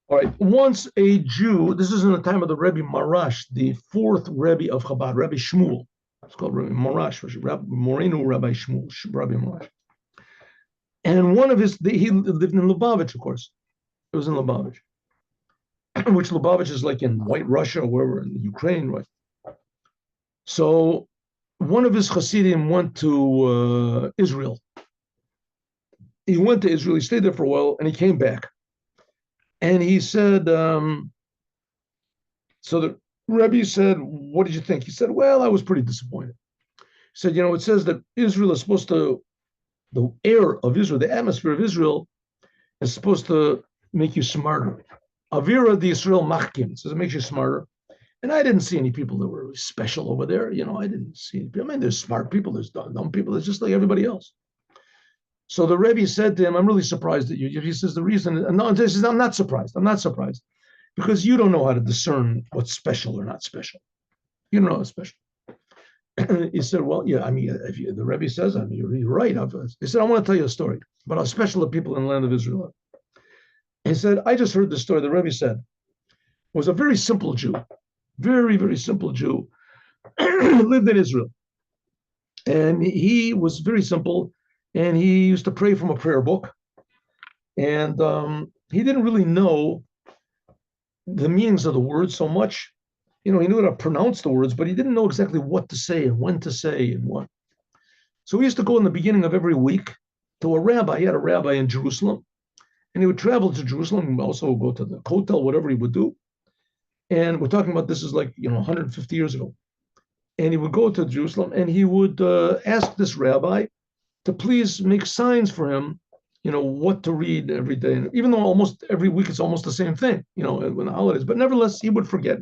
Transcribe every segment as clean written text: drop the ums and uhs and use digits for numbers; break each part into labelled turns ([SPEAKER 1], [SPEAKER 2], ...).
[SPEAKER 1] All right. Once a Jew, this is in the time of the Rebbe Marash, the fourth Rebbe of Chabad, Rebbe Shmuel. It's called Rebbe Marash, Moreno Rabbi Shmuel, Rabbi Marash. And one of he lived in Lubavitch, of course. It was in Lubavitch, which Lubavitch is like in White Russia or wherever in Ukraine, right? So one of his Hasidim went to Israel. He went to Israel, he stayed there for a while, and he came back. And he said, so the Rebbe said, what did you think? He said, well, I was pretty disappointed. He said, it says that Israel is supposed to, the air of Israel, the atmosphere of Israel is supposed to make you smarter. Avira the Israel machkim, says it makes you smarter. And I didn't see any people that were special over there. I didn't see, I mean, there's smart people, there's dumb people, there's just like everybody else. So the Rebbe said to him, I'm really surprised at you. He says, the reason, no, he says, I'm not surprised. I'm not surprised because you don't know how to discern what's special or not special. You don't know what's special. He said, well, yeah, I mean, the Rebbe says, I mean, you're right. He said, I want to tell you a story about how special the people in the land of Israel are. He said, I just heard the story. The Rebbe said, was a very simple Jew, very, very simple Jew, lived in Israel. And he was very simple, and he used to pray from a prayer book. And he didn't really know the meanings of the words so much. He knew how to pronounce the words, but he didn't know exactly what to say and when to say and what. So he used to go in the beginning of every week to a rabbi. He had a rabbi in Jerusalem, and he would travel to Jerusalem and also go to the hotel, whatever he would do. And we're talking about this is like 150 years ago. And he would go to Jerusalem and he would ask this rabbi to please make signs for him, what to read every day. And even though almost every week it's almost the same thing, when the holidays, but nevertheless he would forget.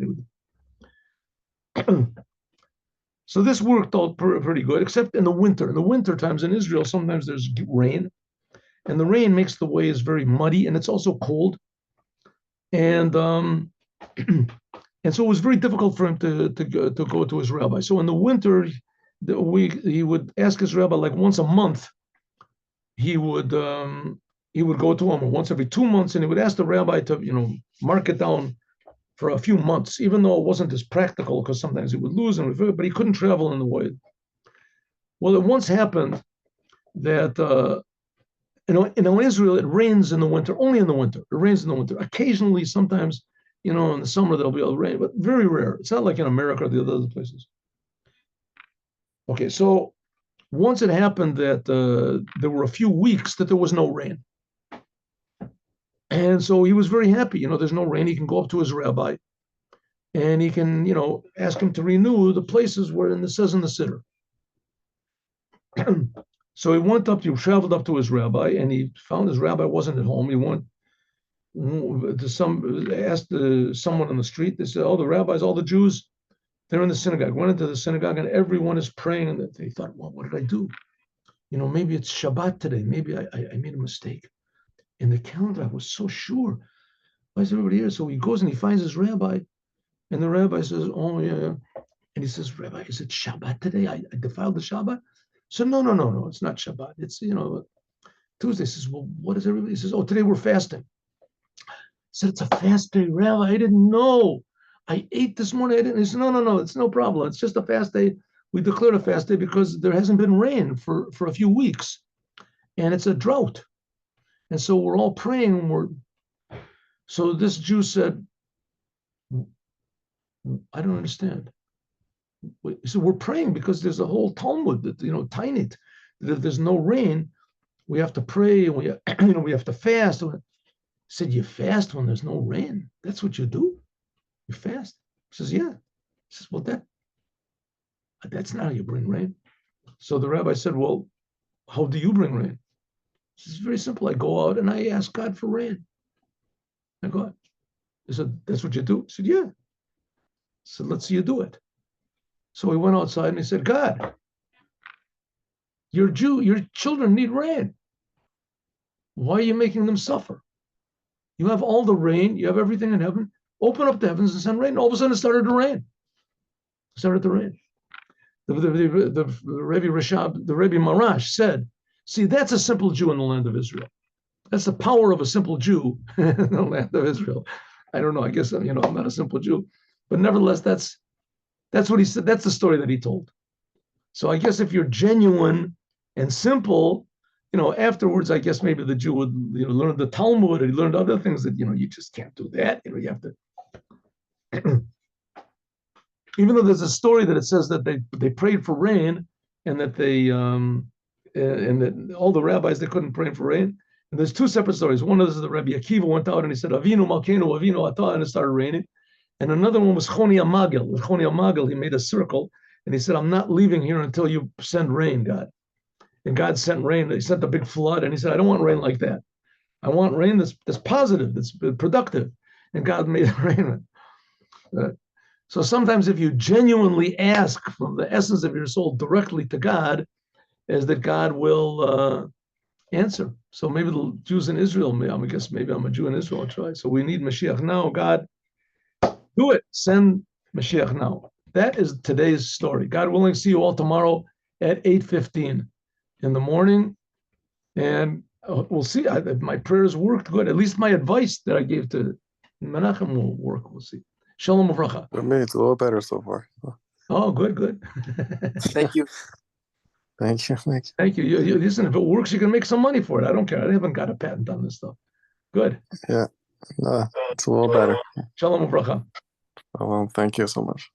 [SPEAKER 1] So this worked out pretty good, except in the winter. In the winter times in Israel, sometimes there's rain, and the rain makes the ways very muddy, and it's also cold. And and so it was very difficult for him to go to his rabbi. So in the winter, he would ask his rabbi like once a month. He would go to him, or once every 2 months, and he would ask the rabbi to mark it down for a few months, even though it wasn't as practical because sometimes he would lose and but he couldn't travel in the way. Well, it once happened that in Israel it rains in the winter, only in the winter. It rains in the winter. Occasionally, sometimes, in the summer there'll be a rain, but very rare. It's not like in America or the other places. Okay, so once it happened that there were a few weeks that there was no rain. And so he was very happy. There's no rain. He can go up to his rabbi and he can, ask him to renew the places where it says in the Siddur. So he traveled up to his rabbi, and he found his rabbi wasn't at home. He went asked someone on the street. They said, "Oh, the rabbis, all the Jews, they're in the synagogue." Went into the synagogue, and everyone is praying. And they thought, "Well, what did I do? Maybe it's Shabbat today. Maybe I made a mistake." In the calendar, I was so sure. Why is everybody here? So he goes and he finds his rabbi, and the rabbi says, "Oh, yeah." And he says, "Rabbi, is it Shabbat today? I defiled the Shabbat?" So no, it's not Shabbat. It's, Tuesday. He says, "Well, what is everybody?" He says, "Oh, today we're fasting." I said, "It's a fast day, Rabbi. I didn't know. I ate this morning. I didn't." He said, No, it's no problem. It's just a fast day. We declared a fast day because there hasn't been rain for a few weeks, and it's a drought. And so we're all praying. So this Jew said, "I don't understand." He said, "We're praying because there's a whole Talmud that, Tainit, that if there's no rain, we have to pray, and we have to fast." He said, "You fast when there's no rain? That's what you do? You fast?" He says, "Yeah." He says, "Well, that's not how you bring rain." So the rabbi said, "Well, how do you bring rain?" He says, "Very simple. I go out and I ask God for rain. I go out." He said, "That's what you do?" He said, "Yeah." He said, "Let's see you do it." So he went outside and he said, "God, you're Jew, your children need rain. Why are you making them suffer? You have all the rain, you have everything in heaven. Open up the heavens and send rain." All of a sudden it started to rain. It started to rain. The Rebbe Rashab, the Rebbe Marash said, "See, that's a simple Jew in the land of Israel. That's the power of a simple Jew in the land of Israel. I don't know. I guess I'm not a simple Jew, but nevertheless, that's what he said. That's the story that he told. So I guess if you're genuine and simple, afterwards, I guess maybe the Jew would learn the Talmud, or he learned other things that you just can't do that. You have to. Even though there's a story that it says that they prayed for rain, and that and that all the rabbis, they couldn't pray for rain. And there's two separate stories. One is the Rabbi Akiva went out and he said Avinu Malkeinu Avinu Atah, and it started raining. And another one was Choni Amagel. With Choni Amagel, he made a circle and he said, I'm not leaving here until you send rain, God. And God sent rain. He sent a big flood, and he said, I don't want rain like that. I want rain that's positive, that's productive. And God made it rain. So sometimes if you genuinely ask from the essence of your soul directly to God, is that God will answer. So maybe the Jews in Israel, I guess maybe I'm a Jew in Israel, I'll try. So we need Mashiach now. God, do it. Send Mashiach now. That is today's story. God willing, see you all tomorrow at 8:15 in the morning. And we'll see. My prayers worked good. At least my advice that I gave to Menachem will work. We'll see. Shalom uvracha.
[SPEAKER 2] For me, it's a little better so far.
[SPEAKER 1] Oh, good.
[SPEAKER 3] Thank you.
[SPEAKER 2] Thank you.
[SPEAKER 1] Thank you. Listen, if it works, you can make some money for it. I don't care. I haven't got a patent on this stuff. Good.
[SPEAKER 2] Yeah. No, it's a little better.
[SPEAKER 1] Shalom uvracha.
[SPEAKER 2] Well, thank you so much.